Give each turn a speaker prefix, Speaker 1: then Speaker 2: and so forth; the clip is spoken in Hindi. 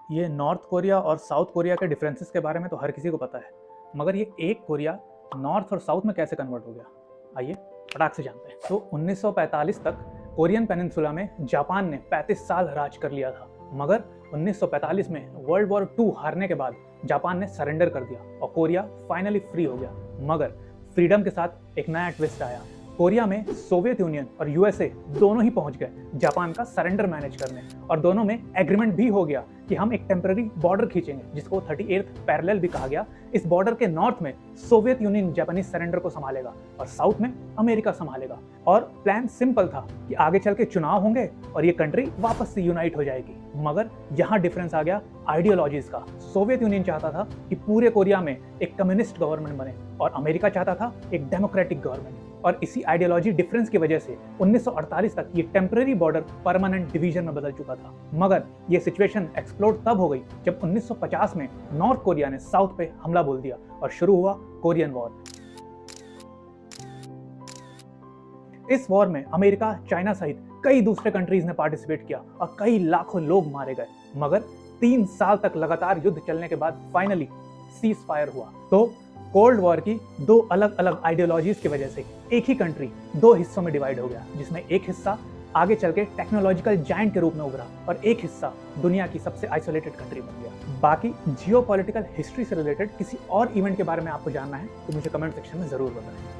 Speaker 1: ये नॉर्थ कोरिया और साउथ कोरिया के डिफरेंसेस के बारे में तो हर किसी को पता है, मगर ये एक कोरिया नॉर्थ और साउथ में कैसे कन्वर्ट हो गया, आइए फटाक से जानते हैं। तो 1945 तक कोरियन पेनिनसुला में जापान ने 35 साल राज कर लिया था, मगर 1945 में वर्ल्ड वॉर 2 हारने के बाद जापान ने सरेंडर कर दिया और कोरिया फाइनली फ्री हो गया। मगर फ्रीडम के साथ एक नया ट्विस्ट आया। कोरिया में सोवियत यूनियन और यूएसए दोनों ही पहुंच गए जापान का सरेंडर मैनेज करने, और दोनों में एग्रीमेंट भी हो गया कि हम एक टेम्पररी बॉर्डर खींचेंगे जिसको 38th पैरेलल भी कहा गया। इस बॉर्डर के नॉर्थ में सोवियत यूनियन जापानीज सरेंडर को संभालेगा और साउथ में अमेरिका संभालेगा। और प्लान सिंपल था कि आगे चल के चुनाव होंगे और ये कंट्री वापस से यूनाइट हो जाएगी। मगर यहाँ डिफरेंस आ गया आइडियोलॉजीज का। सोवियत यूनियन चाहता था कि पूरे कोरिया में एक कम्युनिस्ट गवर्नमेंट बने और अमेरिका चाहता था एक डेमोक्रेटिक गवर्नमेंट। और इसी आइडियोलॉजी डिफरेंस की वजह से 1948 तक ये टेम्पररी बॉर्डर परमानेंट डिवीजन में बदल चुका था। मगर ये सिचुएशन एक्सप्लोड तब हो गई जब 1950 में नॉर्थ कोरिया ने साउथ पे हमला बोल दिया और शुरू हुआ कोरियन वॉर। इस वॉर में अमेरिका, चाइना सहित कई दूसरे कंट्रीज ने पार्टिसिपेट किया और कई लाखों लोग मारे गए। मगर 3 साल तक लगातार युद्ध चलने के बाद फाइनली सीज फायर हुआ। तो कोल्ड वॉर की 2 अलग अलग आइडियोलॉजीज की वजह से एक ही कंट्री 2 हिस्सों में डिवाइड हो गया, जिसमें एक हिस्सा आगे चल के टेक्नोलॉजिकल जायंट के रूप में उभरा और एक हिस्सा दुनिया की सबसे आइसोलेटेड कंट्री बन गया। बाकी जियोपॉलिटिकल हिस्ट्री से रिलेटेड किसी और इवेंट के बारे में आपको जानना है तो मुझे कमेंट सेक्शन में जरूर बताएं।